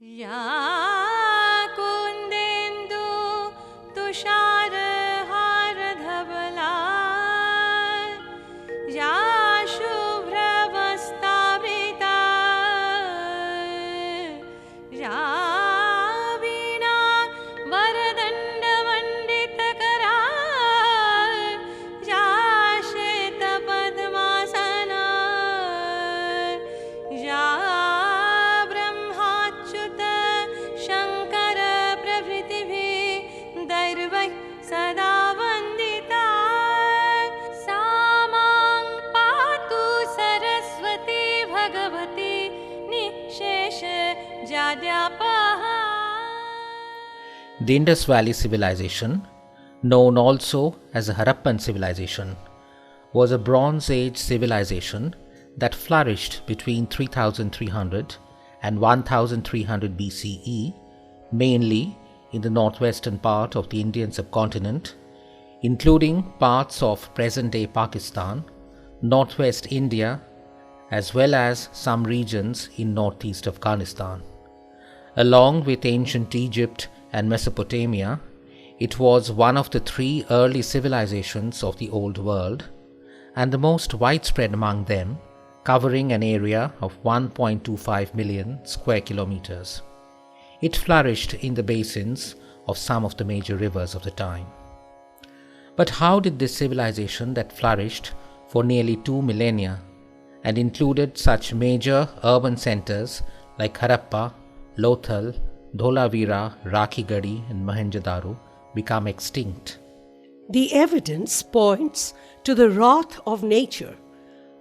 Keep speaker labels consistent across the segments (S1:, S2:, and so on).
S1: या कुन्देन्दु तुषारहारधवला या शुभ्रवस्त्रावृता या वीणा वरदण्डमण्डितकरा या श्वेतपद्मासना या सदा वन्दिता सा मां पातु Saraswati Bhagwati निःशेष जाड्यापहा.
S2: The Indus Valley civilization, known also as the Harappan civilization, was a Bronze Age civilization that flourished between 3300 and 1300 BCE, mainly in the northwestern part of the Indian subcontinent, including parts of present-day Pakistan, northwest India, as well as some regions in northeast Afghanistan. Along with ancient Egypt and Mesopotamia, it was one of the three early civilizations of the Old World, and the most widespread among them, covering an area of 1.25 million square kilometers. It flourished in the basins of some of the major rivers of the time. But how did this civilization that flourished for nearly 2 millennia and included such major urban centers like Harappa, Lothal, Dholavira, Rakhigadi and Mohenjo-daro become extinct?
S3: The evidence points to the wrath of nature.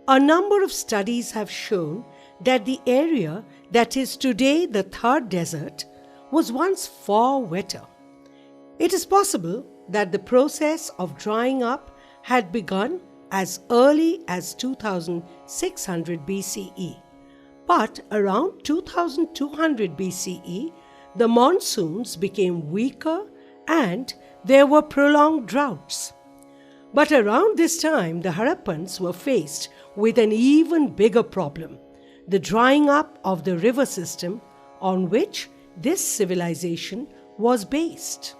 S3: A number of studies have shown that the area that is today the Thar Desert was once far wetter. It is possible that the process of drying up had begun as early as 2600 BCE. But around 2200 BCE, the monsoons became weaker and there were prolonged droughts. But around this time, the Harappans were faced with an even bigger problem: the drying up of the river system on which this civilization was based.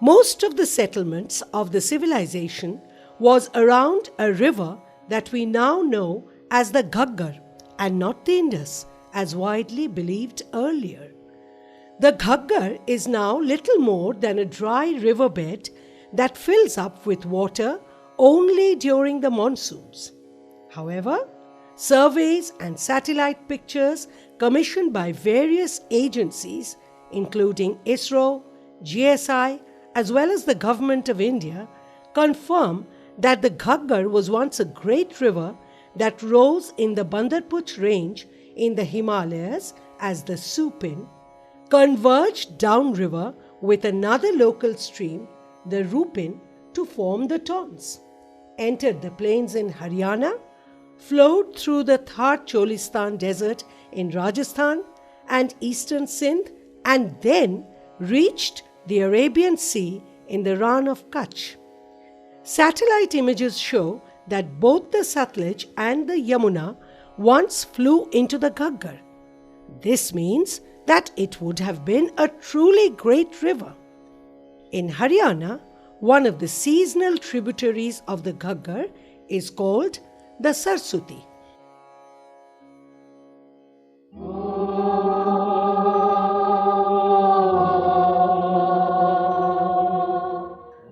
S3: Most of the settlements of the civilization was around a river that we now know as the Ghaggar and not the Indus, as widely believed earlier. The Ghaggar is now little more than a dry riverbed that fills up with water only during the monsoons. However, surveys and satellite pictures commissioned by various agencies, including ISRO, GSI, as well as the Government of India, confirm that the Ghaggar was once a great river that rose in the Bandarput range in the Himalayas as the Supin, converged downriver with another local stream, the Rupin, to form the Tons, entered the plains in Haryana, flowed through the Thar Cholistan desert in Rajasthan and eastern Sindh, and then reached the Arabian Sea in the Rann of Kutch. Satellite images show that both the Satluj and the Yamuna once flew into the Ghaggar. This means that it would have been a truly great river. In Haryana, one of the seasonal tributaries of the Ghaggar is called the Saraswati.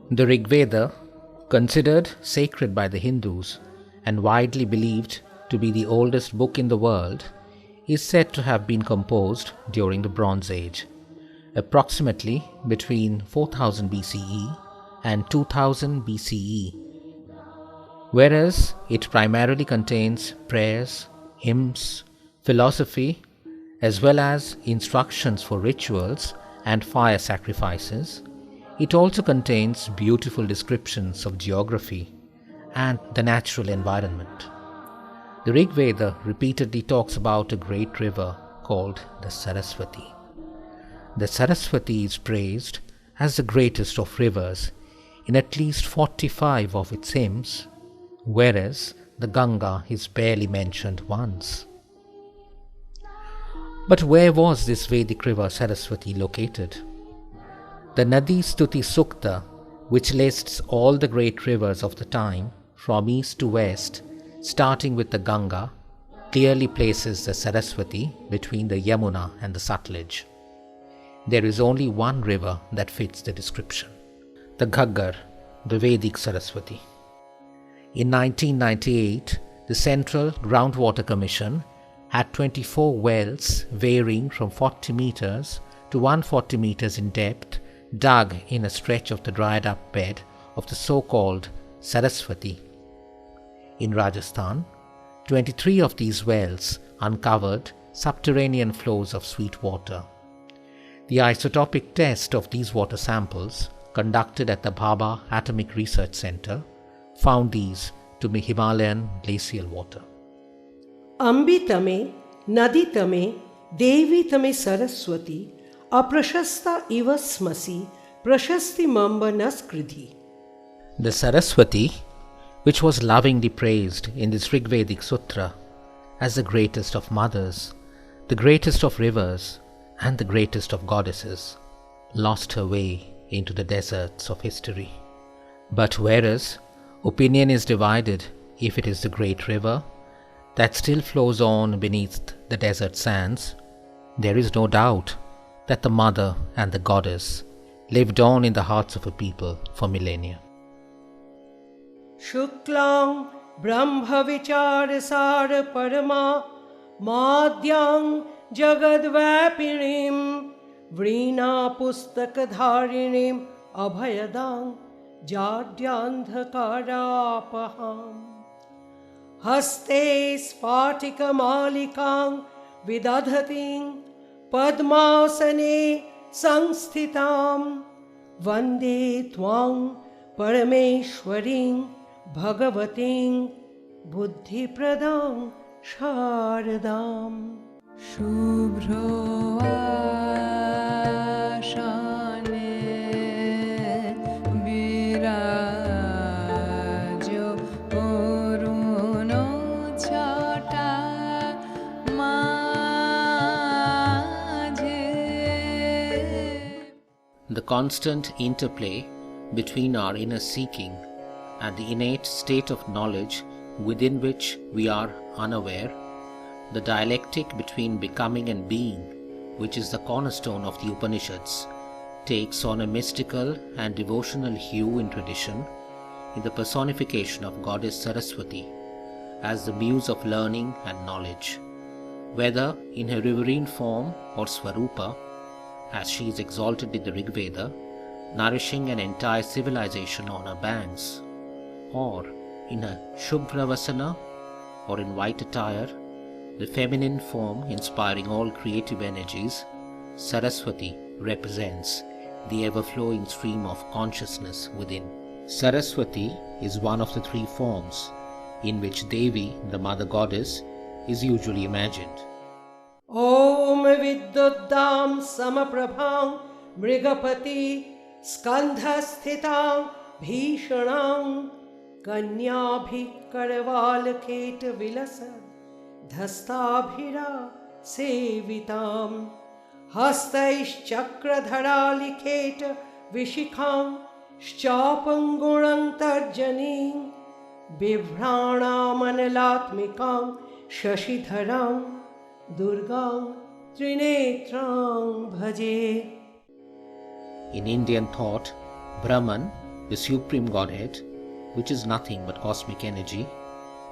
S2: The Rigveda, considered sacred by the Hindus and widely believed to be the oldest book in the world, is said to have been composed during the Bronze Age, approximately between 4000 BCE and 2000 BCE. Whereas it primarily contains prayers, hymns, philosophy, as well as instructions for rituals and fire sacrifices, it also contains beautiful descriptions of geography and the natural environment. The Rig Veda repeatedly talks about a great river called the Saraswati. The Saraswati is praised as the greatest of rivers in at least 45 of its hymns, whereas the Ganga is barely mentioned once. But where was this Vedic river Saraswati located? The Nadi Stuti Sukta, which lists all the great rivers of the time from east to west, starting with the Ganga, clearly places the Saraswati between the Yamuna and the Satluj. There is only one river that fits the description: the Ghaggar, the Vedic Saraswati. In 1998, the Central Groundwater Commission had 24 wells varying from 40 meters to 140 meters in depth dug in a stretch of the dried up bed of the so-called Saraswati. In Rajasthan, 23 of these wells uncovered subterranean flows of sweet water. The isotopic test of these water samples, conducted at the Bhabha Atomic Research Center, found these to be Himalayan glacial water.
S3: Ambitame, Naditame, Devitame Saraswati, Aprashasta iva smasi, Prashasti mamba naskridhi.
S2: The Saraswati, which was lovingly praised in this Rigvedic Sutra as the greatest of mothers, the greatest of rivers, and the greatest of goddesses, lost her way into the deserts of history. But whereas opinion is divided if it is the great river that still flows on beneath the desert sands, there is no doubt that the mother and the goddess lived on in the hearts of a people for millennia.
S3: Shuklam Brahma Vichar Sar Parama Madhyang Jagadvapinim Vrina Pustakadharinim Abhayadang Jadyandhakarapaham Haste Spartika Malikang Vidadhating Padmasane Sangsthitam Vande Twang Parameshwaring Bhagavating Buddhipradam Sharadam
S1: Shubhro Ashane Virajo Oruno Chata Majhe.
S2: The constant interplay between our inner seeking and the innate state of knowledge within which we are unaware, the dialectic between becoming and being, which is the cornerstone of the Upanishads, takes on a mystical and devotional hue in tradition in the personification of Goddess Saraswati as the muse of learning and knowledge, whether in her riverine form or Swarupa, as she is exalted in the Rigveda, nourishing an entire civilization on her banks, or in a Shubhravasana, or in white attire, the feminine form inspiring all creative energies, Saraswati represents the ever-flowing stream of consciousness within. Saraswati is one of the three forms in which Devi, the mother goddess, is usually imagined.
S3: Om Viddudam Samaprabham Mrigapati Skandhasthitam Bhishanam Kanyabhi Karavalakhet Vilasad Dhastabhira Sevitam Hastaish Chakradharalikhet Vishikham Shchapangunam Tarjanim Bibhranamanalatmikam Shashidharam Durgam Trinetram Bhaje.
S2: In Indian thought, Brahman, the supreme godhead, which is nothing but cosmic energy,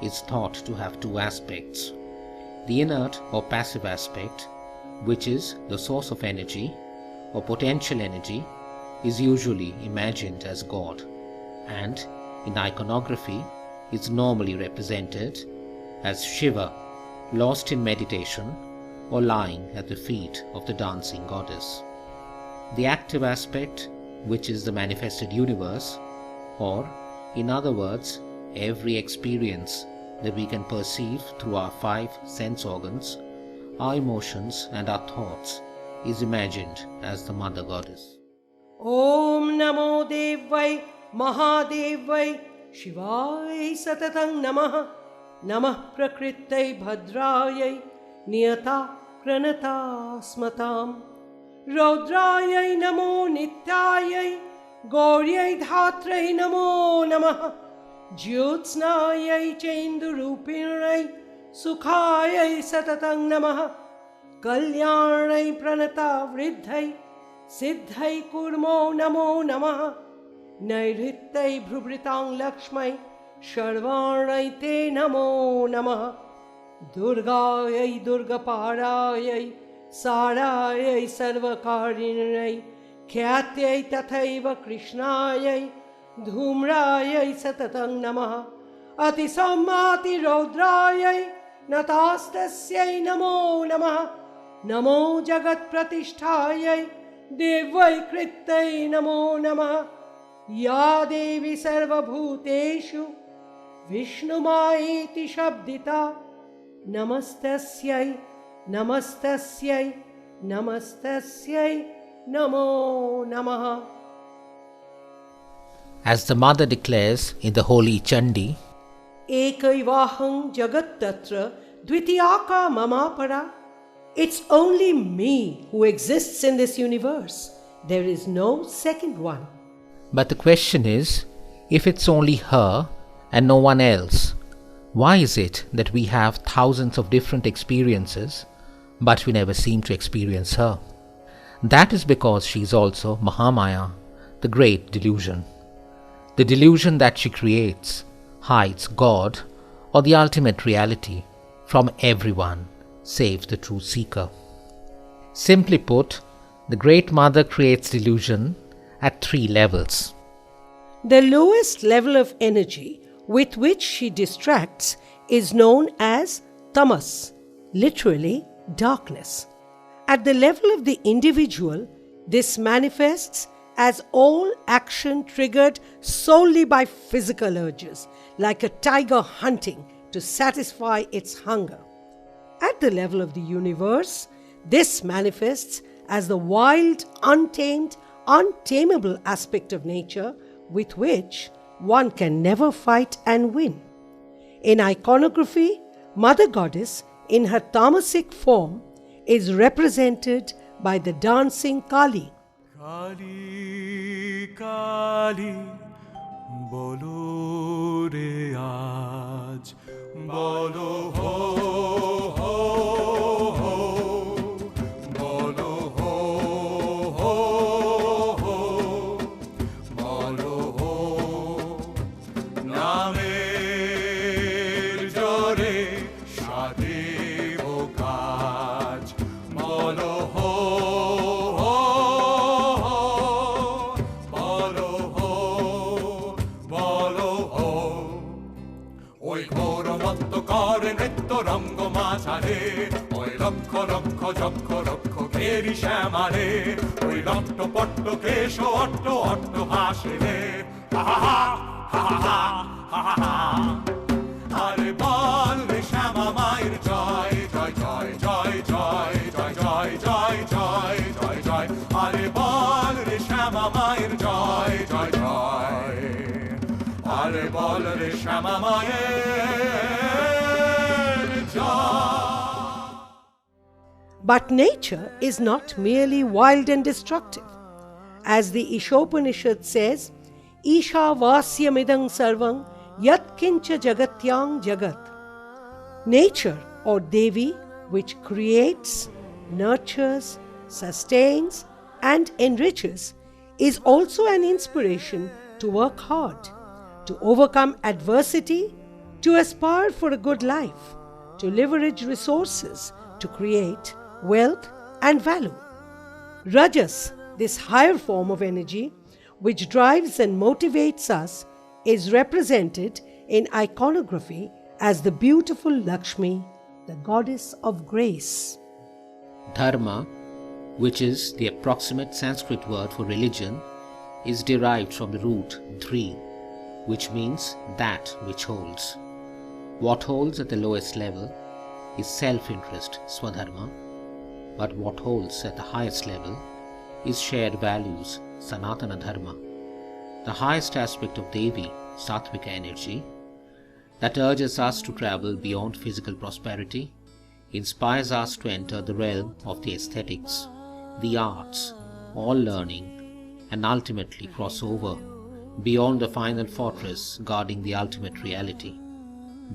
S2: is thought to have two aspects. The inert or passive aspect, which is the source of energy or potential energy, is usually imagined as God, and in iconography is normally represented as Shiva, lost in meditation or lying at the feet of the dancing goddess. The active aspect, which is the manifested universe, or in other words, every experience that we can perceive through our five sense organs, our emotions and our thoughts, is imagined as the mother goddess.
S3: Om Namo Devai Mahadevai Shivai Satatang Namah Namah Prakritai Bhadrayai Niyata pranata smatam. Raudrayai namo nityayai Gauryai dhatrai namo namah. Jyotsnayai chendurupirai Sukhayai satatang namah. Kalyanai pranata vridhai Siddhai kurmo namo namah. Nairittai bhrubritang lakshmai Sharvanai te namo namah. Durgayai durgaparayai Sarayai sarvakarinai Khyatayai tathaiva krishnayai Dhumrayai satatang namah. Atisammati raudrayai Natastasyai namo namah. Namo jagat pratisthayai Devai krittai namo namah. Ya Devi sarva bhuteshu Vishnumaiti shabdita. Namastasyai, namastasyai, namastasyai, namo namaha.
S2: As the mother declares in the holy Chandi,
S3: Ekaivaham jagat tatra dvitiyaka mamapara. It's only me who exists in this universe. There is no second one.
S2: but the question is, if it's only her and no one else, why is it that we have thousands of different experiences, but we never seem to experience her? That is because she is also Mahamaya, the great delusion. The delusion that she creates hides God or the ultimate reality from everyone save the true seeker. Simply put, the Great Mother creates delusion at 3 levels.
S3: The lowest level of energy with which she distracts is known as tamas, literally darkness. At the level of the individual, this manifests as all action triggered solely by physical urges, like a tiger hunting to satisfy its hunger. At the level of the universe, this manifests as the wild, untamed, untamable aspect of nature with which one can never fight and win. In iconography, Mother Goddess, in her tamasic form, is represented by the dancing Kali.
S4: Kali, Kali, bolo re aaj, bolo ho, bolo ho, bolo ho, namer jore shadi ho kaaj, bolo ho. রঙ্গ মাঝারে ওই লক্ষ লক্ষ যক্ষ লক্ষ ঘেরি শ্যামারে ওই লট্ট পট্ট কেশ অট্ট অট্ট হাসিলে আরে বল রে শ্যামা মায়ের জয় জয় জয় জয় জয় জয় জয় জয় জয় জয় জয় আরে বল রে শ্যামা মায়ের জয় জয় জয় আরে বল রে শ্যামা মায়ের
S3: But nature is not merely wild and destructive. As the Ishopanishad says, Isha Vasyamidang Sarvang Yat Kincha Jagatyang Jagat. Nature, or Devi, which creates, nurtures, sustains, and enriches, is also an inspiration to work hard, to overcome adversity, to aspire for a good life, to leverage resources, to create wealth and value. Rajas, this higher form of energy, which drives and motivates us, is represented in iconography as the beautiful Lakshmi, the goddess of grace.
S2: Dharma, which is the approximate Sanskrit word for religion, is derived from the root dhri, which means that which holds. What holds at the lowest level is self-interest, swadharma, but what holds at the highest level is shared values, sanatana dharma, the highest aspect of Devi, sattvika energy, that urges us to travel beyond physical prosperity inspires us to enter the realm of the aesthetics, the arts, all learning, and ultimately cross over beyond the final fortress guarding the ultimate reality.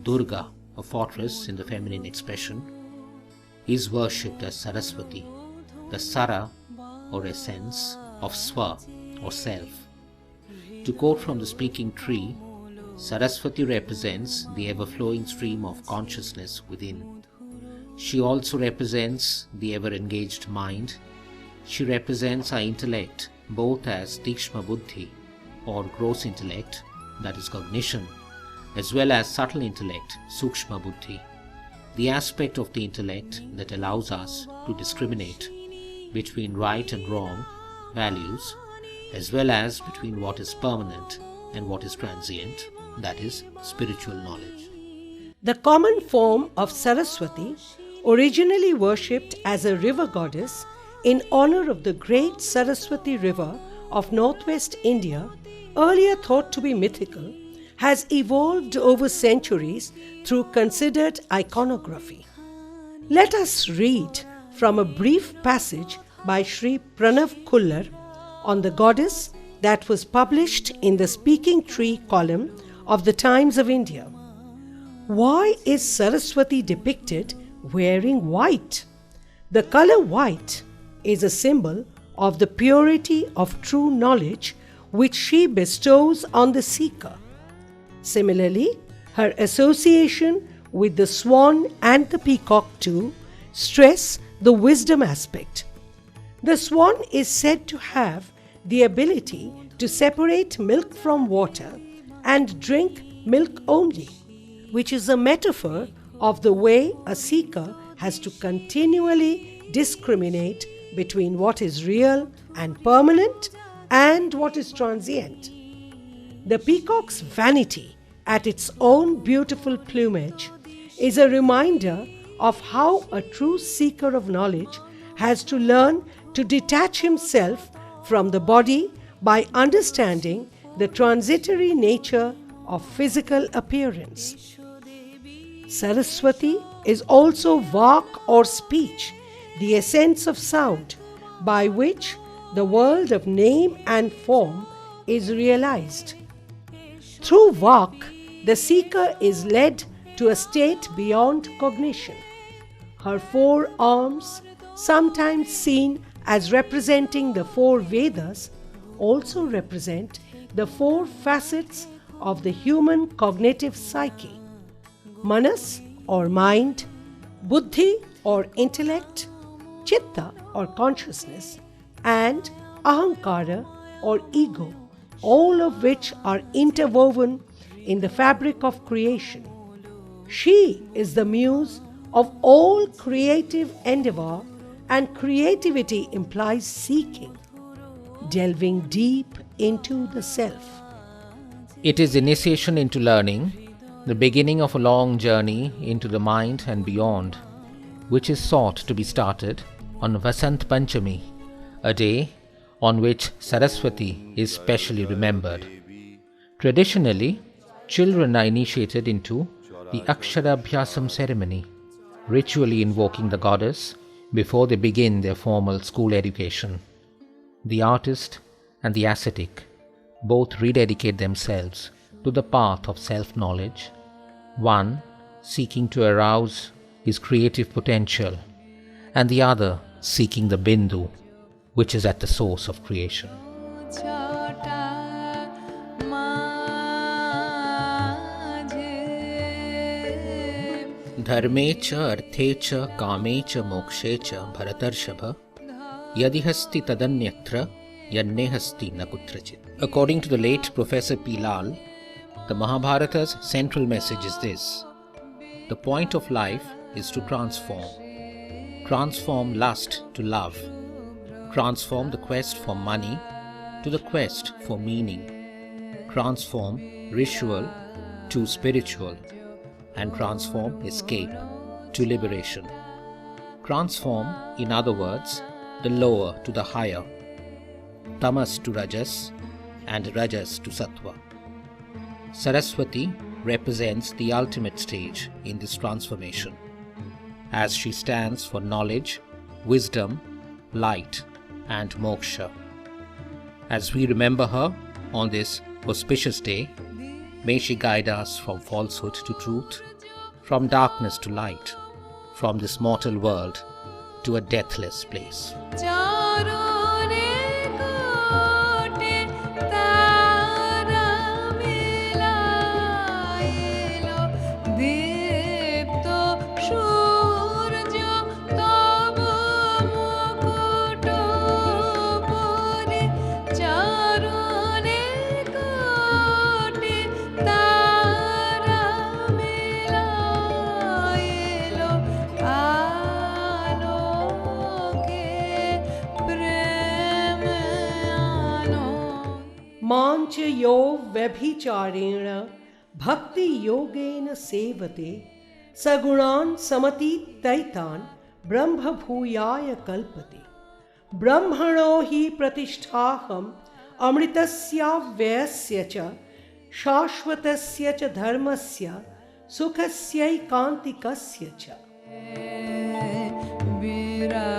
S2: Durga, a fortress in the feminine expression, is worshipped as Saraswati, the Sara or essence of Swa or self. To quote from the speaking tree, Saraswati represents the ever-flowing stream of consciousness within. She also represents the ever-engaged mind. She represents our intellect both as Tikshma Buddhi or gross intellect, that is cognition, as well as subtle intellect, Sukshma Buddhi, the aspect of the intellect that allows us to discriminate between right and wrong values, as well as between what is permanent and what is transient, that is spiritual knowledge.
S3: The common form of Saraswati, originally worshipped as a river goddess in honor of the great Saraswati River of northwest India, earlier thought to be mythical, has evolved over centuries through considered iconography. Let us read from a brief passage by Sri Pranav Kullar on the goddess that was published in the Speaking Tree column of the Times of India. Why is Saraswati depicted wearing white? The color white is a symbol of the purity of true knowledge which she bestows on the seeker. Similarly, her association with the swan and the peacock too stress the wisdom aspect. The swan is said to have the ability to separate milk from water and drink milk only, which is a metaphor of the way a seeker has to continually discriminate between what is real and permanent and what is transient. The peacock's vanity at its own beautiful plumage is a reminder of how a true seeker of knowledge has to learn to detach himself from the body by understanding the transitory nature of physical appearance. Saraswati is also Vak or speech, the essence of sound, by which the world of name and form is realized. Through Vak, the seeker is led to a state beyond cognition. Her four arms, sometimes seen as representing the four Vedas, also represent the four facets of the human cognitive psyche: Manas or mind, Buddhi or intellect, Chitta or consciousness, and Ahankara or ego, all of which are interwoven in the fabric of creation. She is the muse of all creative endeavor, and creativity implies seeking, delving deep into the self.
S2: It is initiation into learning, the beginning of a long journey into the mind and beyond, which is sought to be started on Vasant Panchami, a day on which Saraswati is specially remembered. Traditionally, children are initiated into the Aksharabhyasam ceremony, ritually invoking the goddess before they begin their formal school education. The artist and the ascetic both rededicate themselves to the path of self-knowledge, one seeking to arouse his creative potential, and the other seeking the Bindu, which is at the source of creation. धर्मे च अर्थे च कामे च मोक्षे च भरतर्षभ यदि हस्ति तदन्यत्र यन्ने हस्ति न कुत्रचित्. According to the late Professor P. Lal, the Mahabharata's central message is this: the point of life is to transform. Transform lust to love. Transform the quest for money to the quest for meaning. Transform ritual to spiritual, and transform escape to liberation. Transform, in other words, the lower to the higher, tamas to rajas, and rajas to sattva. Saraswati represents the ultimate stage in this transformation. as she stands for knowledge, wisdom, light, and moksha. As we remember her on this auspicious day, may she guide us from falsehood to truth, from darkness to light, from this mortal world to a deathless place.
S1: चरणे कोटि तारा मिलाइलो दीप्त सूर्य तब मुकुट पुरि चरणे कोटि तारा मिलाइलो आलोके प्रेम आनो
S3: मांच यो व्यभिचारेण भक्ति योगेन सेवते सगुणान् समतीतैतान् ब्रह्म भूयाय कल्पते। ब्रह्मणो हि प्रतिष्ठाहम् अमृतस्याव्ययस्य च शाश्वतस्य च धर्मस्य सुखस्यैकान्तिकस्य च।
S1: विरा